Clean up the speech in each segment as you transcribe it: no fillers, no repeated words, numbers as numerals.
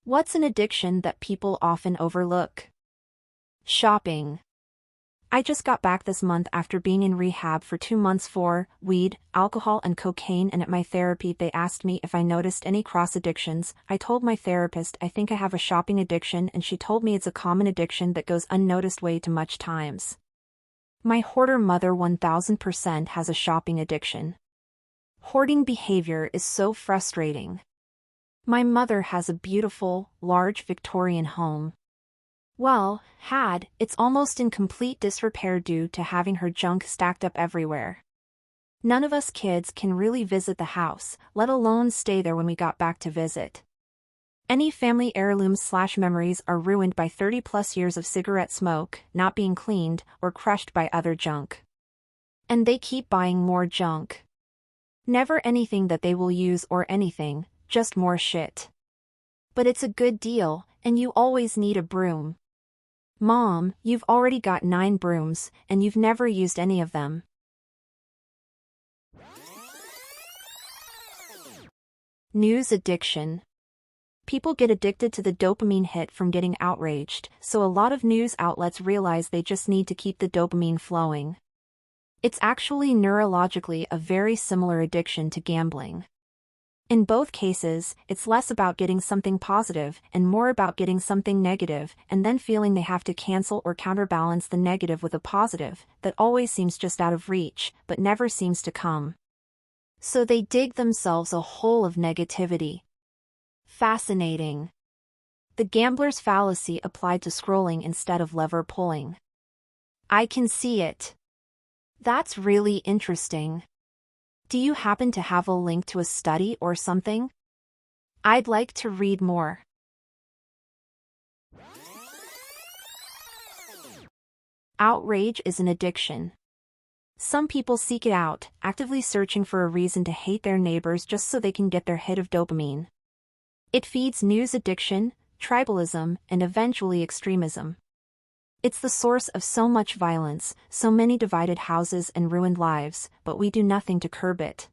What's an addiction that people often overlook? Shopping. I just got back this month after being in rehab for 2 months for weed, alcohol and cocaine, and at my therapy they asked me if I noticed any cross addictions. I told my therapist I think I have a shopping addiction, and she told me it's a common addiction that goes unnoticed way too much times. My hoarder mother 1000% has a shopping addiction. Hoarding behavior is so frustrating. My mother has a beautiful, large Victorian home. Well, it's almost in complete disrepair due to having her junk stacked up everywhere. None of us kids can really visit the house, let alone stay there when we got back to visit. Any family heirlooms/memories are ruined by 30+ years of cigarette smoke, not being cleaned, or crushed by other junk. And they keep buying more junk. Never anything that they will use or anything, just more shit. But it's a good deal, and you always need a broom. Mom, you've already got 9 brooms, and you've never used any of them. News addiction. People get addicted to the dopamine hit from getting outraged, so a lot of news outlets realize they just need to keep the dopamine flowing. It's actually neurologically a very similar addiction to gambling. In both cases, it's less about getting something positive and more about getting something negative and then feeling they have to cancel or counterbalance the negative with a positive that always seems just out of reach but never seems to come. So they dig themselves a hole of negativity. Fascinating. The gambler's fallacy applied to scrolling instead of lever pulling. I can see it. That's really interesting. Do you happen to have a link to a study or something? I'd like to read more. Outrage is an addiction. Some people seek it out, actively searching for a reason to hate their neighbors just so they can get their hit of dopamine. It feeds news addiction, tribalism, and eventually extremism. It's the source of so much violence, so many divided houses and ruined lives, but we do nothing to curb it.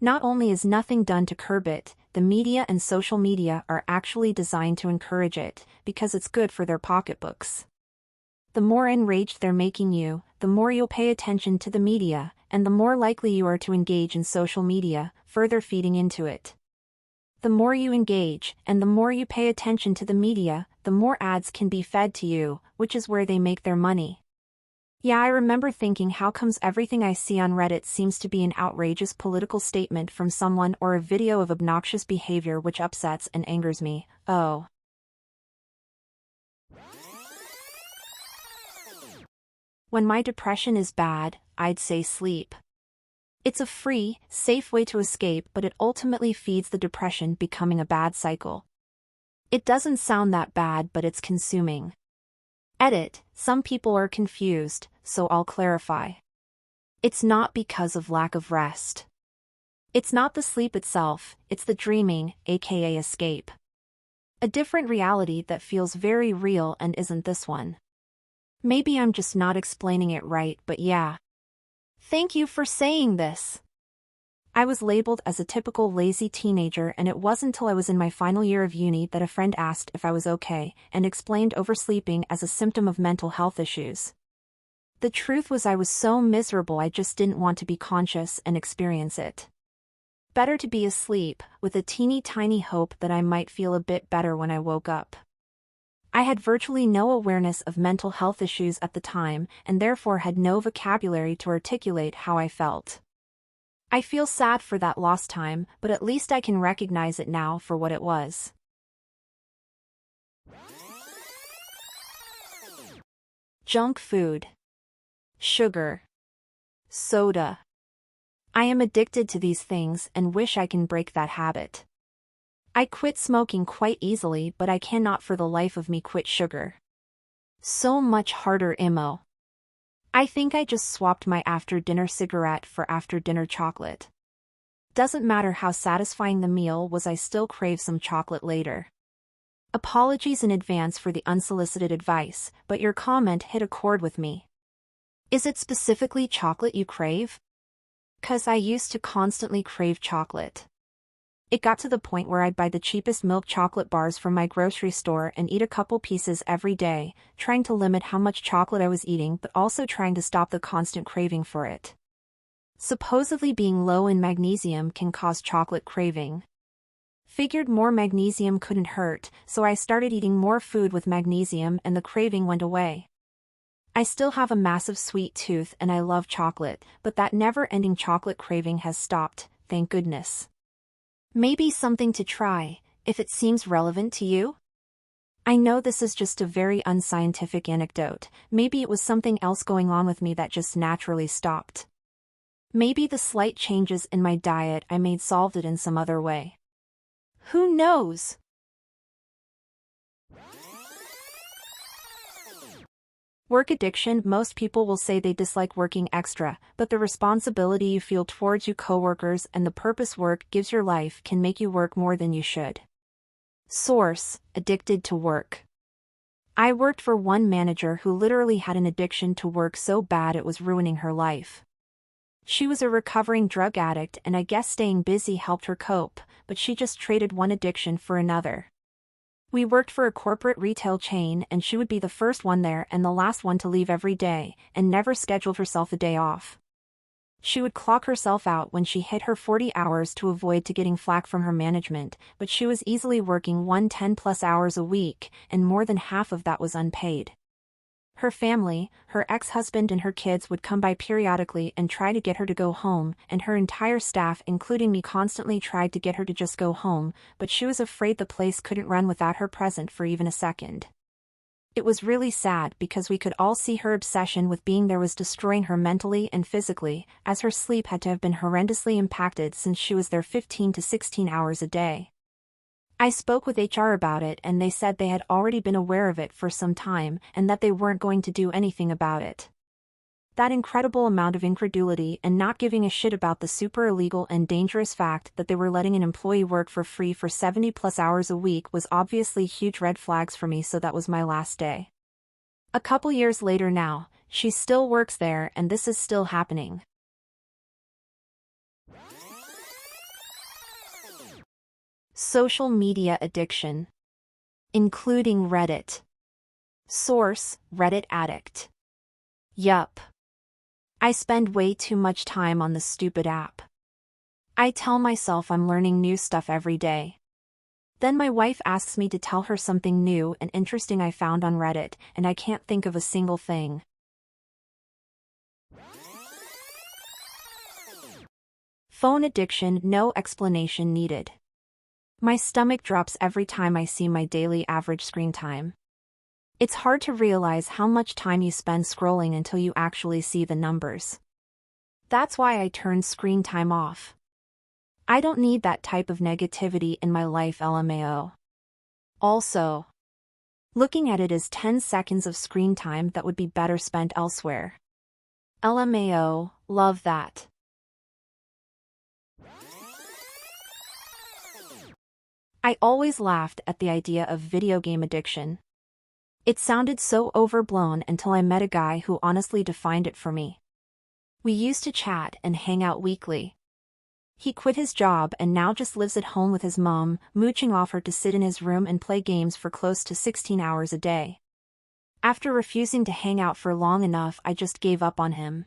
Not only is nothing done to curb it, the media and social media are actually designed to encourage it, because it's good for their pocketbooks. The more enraged they're making you, the more you'll pay attention to the media, and the more likely you are to engage in social media, further feeding into it. The more you engage, and the more you pay attention to the media, the more ads can be fed to you, which is where they make their money. Yeah, I remember thinking, how comes everything I see on Reddit seems to be an outrageous political statement from someone or a video of obnoxious behavior which upsets and angers me. Oh. When my depression is bad, I'd say sleep. It's a free, safe way to escape, but it ultimately feeds the depression, becoming a bad cycle. It doesn't sound that bad, but it's consuming. Edit, some people are confused, so I'll clarify. It's not because of lack of rest. It's not the sleep itself, it's the dreaming, aka escape. A different reality that feels very real and isn't this one. Maybe I'm just not explaining it right, but yeah. Thank you for saying this. I was labeled as a typical lazy teenager, and it wasn't until I was in my final year of uni that a friend asked if I was okay and explained oversleeping as a symptom of mental health issues. The truth was I was so miserable I just didn't want to be conscious and experience it. Better to be asleep, with a teeny tiny hope that I might feel a bit better when I woke up. I had virtually no awareness of mental health issues at the time and therefore had no vocabulary to articulate how I felt. I feel sad for that lost time, but at least I can recognize it now for what it was. Junk food. Sugar. Soda. I am addicted to these things and wish I can break that habit. I quit smoking quite easily, but I cannot for the life of me quit sugar. So much harder, Imo. I think I just swapped my after-dinner cigarette for after-dinner chocolate. Doesn't matter how satisfying the meal was, I still crave some chocolate later. Apologies in advance for the unsolicited advice, but your comment hit a chord with me. Is it specifically chocolate you crave? 'Cause I used to constantly crave chocolate. It got to the point where I'd buy the cheapest milk chocolate bars from my grocery store and eat a couple pieces every day, trying to limit how much chocolate I was eating but also trying to stop the constant craving for it. Supposedly being low in magnesium can cause chocolate craving. Figured more magnesium couldn't hurt, so I started eating more food with magnesium and the craving went away. I still have a massive sweet tooth and I love chocolate, but that never-ending chocolate craving has stopped, thank goodness. Maybe something to try, if it seems relevant to you? I know this is just a very unscientific anecdote, maybe it was something else going on with me that just naturally stopped. Maybe the slight changes in my diet I made solved it in some other way. Who knows? Work addiction. Most people will say they dislike working extra, but the responsibility you feel towards your coworkers and the purpose work gives your life can make you work more than you should. Source: Addicted to Work. I worked for one manager who literally had an addiction to work so bad it was ruining her life. She was a recovering drug addict and I guess staying busy helped her cope, but she just traded one addiction for another. We worked for a corporate retail chain and she would be the first one there and the last one to leave every day, and never scheduled herself a day off. She would clock herself out when she hit her 40 hours to avoid getting flack from her management, but she was easily working 110+ hours a week, and more than half of that was unpaid. Her family, her ex-husband and her kids would come by periodically and try to get her to go home, and her entire staff including me constantly tried to get her to just go home, but she was afraid the place couldn't run without her present for even a second. It was really sad because we could all see her obsession with being there was destroying her mentally and physically, as her sleep had to have been horrendously impacted since she was there 15 to 16 hours a day. I spoke with HR about it and they said they had already been aware of it for some time and that they weren't going to do anything about it. That incredible amount of incredulity and not giving a shit about the super illegal and dangerous fact that they were letting an employee work for free for 70+ hours a week was obviously huge red flags for me, so that was my last day. A couple years later now, she still works there and this is still happening. Social media addiction. Including Reddit. Source: Reddit addict. Yup. I spend way too much time on this stupid app. I tell myself I'm learning new stuff every day. Then my wife asks me to tell her something new and interesting I found on Reddit, and I can't think of a single thing. Phone addiction. No explanation needed. My stomach drops every time I see my daily average screen time. It's hard to realize how much time you spend scrolling until you actually see the numbers. That's why I turned screen time off. I don't need that type of negativity in my life, LMAO. Also, looking at it as 10 seconds of screen time that would be better spent elsewhere. LMAO, love that. I always laughed at the idea of video game addiction. It sounded so overblown until I met a guy who honestly defined it for me. We used to chat and hang out weekly. He quit his job and now just lives at home with his mom, mooching off her to sit in his room and play games for close to 16 hours a day. After refusing to hang out for long enough, I just gave up on him.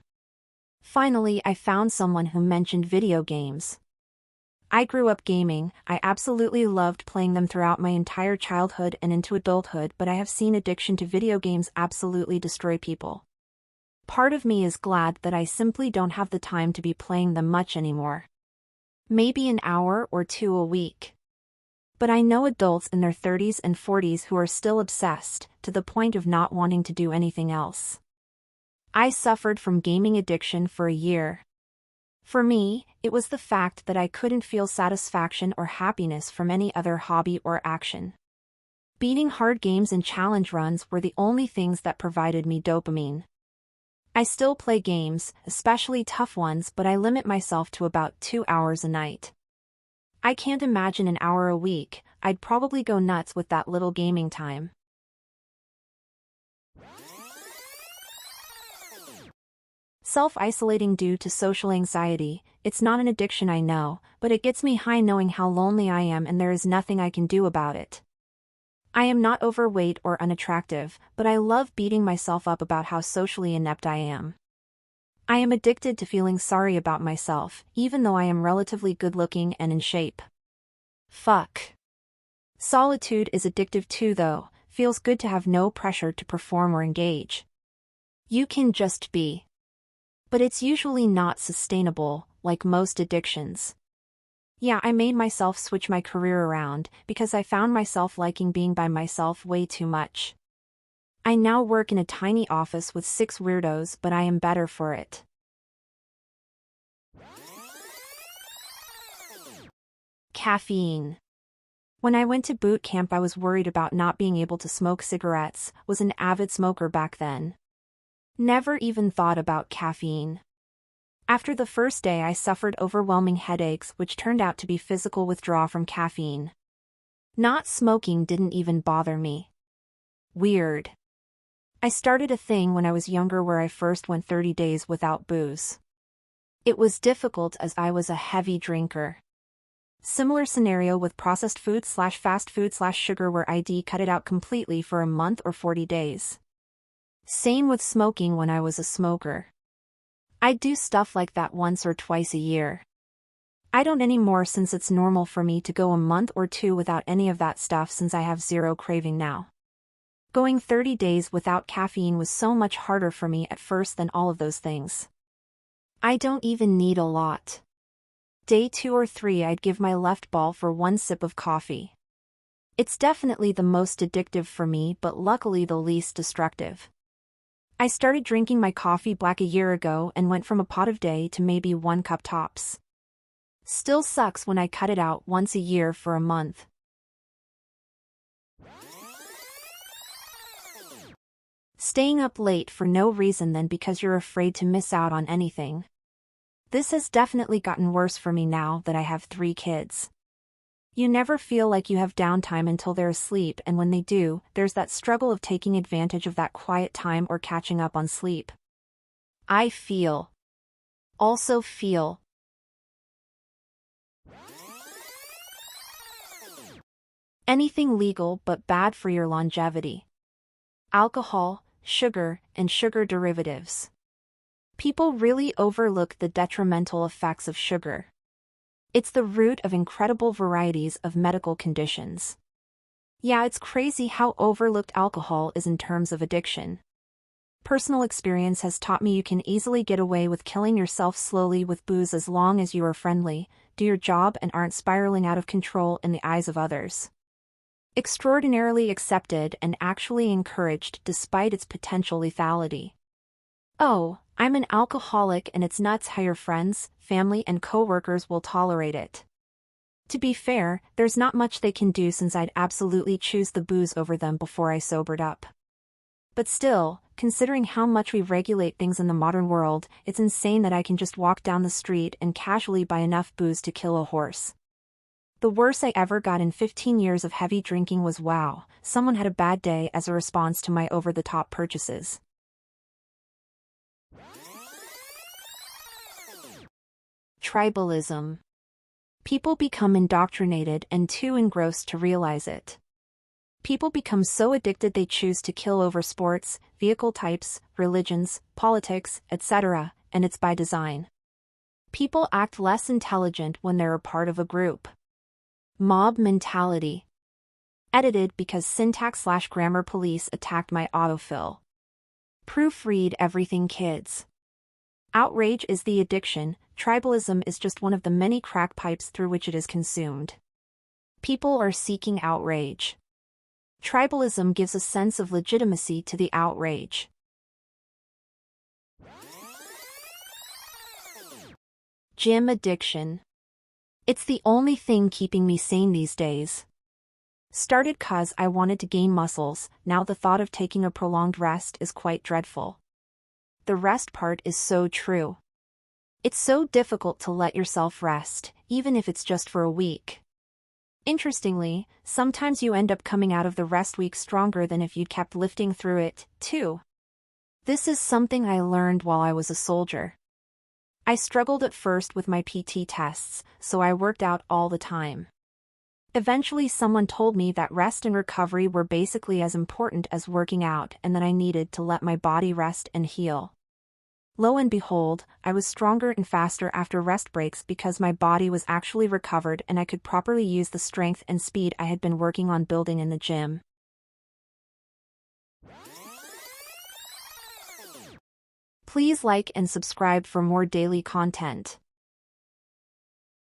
Finally, I found someone who mentioned video games. I grew up gaming. I absolutely loved playing them throughout my entire childhood and into adulthood, but I have seen addiction to video games absolutely destroy people. Part of me is glad that I simply don't have the time to be playing them much anymore. Maybe an hour or two a week. But I know adults in their 30s and 40s who are still obsessed, to the point of not wanting to do anything else. I suffered from gaming addiction for a year. For me, it was the fact that I couldn't feel satisfaction or happiness from any other hobby or action. Beating hard games and challenge runs were the only things that provided me dopamine. I still play games, especially tough ones, but I limit myself to about 2 hours a night. I can't imagine an hour a week. I'd probably go nuts with that little gaming time. Self-isolating due to social anxiety. It's not an addiction, I know, but it gets me high knowing how lonely I am and there is nothing I can do about it. I am not overweight or unattractive, but I love beating myself up about how socially inept I am. I am addicted to feeling sorry about myself, even though I am relatively good-looking and in shape. Fuck. Solitude is addictive too though, feels good to have no pressure to perform or engage. You can just be. But it's usually not sustainable, like most addictions. Yeah, I made myself switch my career around, because I found myself liking being by myself way too much. I now work in a tiny office with 6 weirdos, but I am better for it. Caffeine. When I went to boot camp, I was worried about not being able to smoke cigarettes, was an avid smoker back then. Never even thought about caffeine. After the first day I suffered overwhelming headaches which turned out to be physical withdrawal from caffeine. Not smoking didn't even bother me. Weird. I started a thing when I was younger where I first went 30 days without booze. It was difficult as I was a heavy drinker. Similar scenario with processed food/fast food/sugar where I'd cut it out completely for a month or 40 days. Same with smoking when I was a smoker. I'd do stuff like that once or twice a year. I don't anymore since it's normal for me to go a month or 2 without any of that stuff since I have zero craving now. Going 30 days without caffeine was so much harder for me at first than all of those things. I don't even need a lot. Day 2 or 3 I'd give my left ball for 1 sip of coffee. It's definitely the most addictive for me but luckily the least destructive. I started drinking my coffee black a year ago and went from a pot a day to maybe 1 cup tops. Still sucks when I cut it out once a year for a month. Staying up late for no reason than because you're afraid to miss out on anything. This has definitely gotten worse for me now that I have 3 kids. You never feel like you have downtime until they're asleep, and when they do, there's that struggle of taking advantage of that quiet time or catching up on sleep. I feel. Also feel. Anything legal but bad for your longevity. Alcohol, sugar, and sugar derivatives. People really overlook the detrimental effects of sugar. It's the root of incredible varieties of medical conditions. Yeah, it's crazy how overlooked alcohol is in terms of addiction. Personal experience has taught me you can easily get away with killing yourself slowly with booze as long as you are friendly, do your job and aren't spiraling out of control in the eyes of others. Extraordinarily accepted and actually encouraged despite its potential lethality. Oh, I'm an alcoholic and it's nuts how your friends, family and co-workers will tolerate it. To be fair, there's not much they can do since I'd absolutely choose the booze over them before I sobered up. But still, considering how much we regulate things in the modern world, it's insane that I can just walk down the street and casually buy enough booze to kill a horse. The worst I ever got in 15 years of heavy drinking was wow, someone had a bad day as a response to my over-the-top purchases. Tribalism. People become indoctrinated and too engrossed to realize it. People become so addicted they choose to kill over sports, vehicle types, religions, politics, etc., and it's by design. People act less intelligent when they're a part of a group. Mob mentality. Edited because syntax/grammar police attacked my autofill. Proofread everything, kids. Outrage is the addiction, tribalism is just one of the many crack pipes through which it is consumed. People are seeking outrage. Tribalism gives a sense of legitimacy to the outrage. Gym addiction. It's the only thing keeping me sane these days. Started 'cause I wanted to gain muscles, now the thought of taking a prolonged rest is quite dreadful. The rest part is so true. It's so difficult to let yourself rest, even if it's just for a week. Interestingly, sometimes you end up coming out of the rest week stronger than if you'd kept lifting through it, too. This is something I learned while I was a soldier. I struggled at first with my PT tests, so I worked out all the time. Eventually someone told me that rest and recovery were basically as important as working out and that I needed to let my body rest and heal. Lo and behold, I was stronger and faster after rest breaks because my body was actually recovered and I could properly use the strength and speed I had been working on building in the gym. Please like and subscribe for more daily content.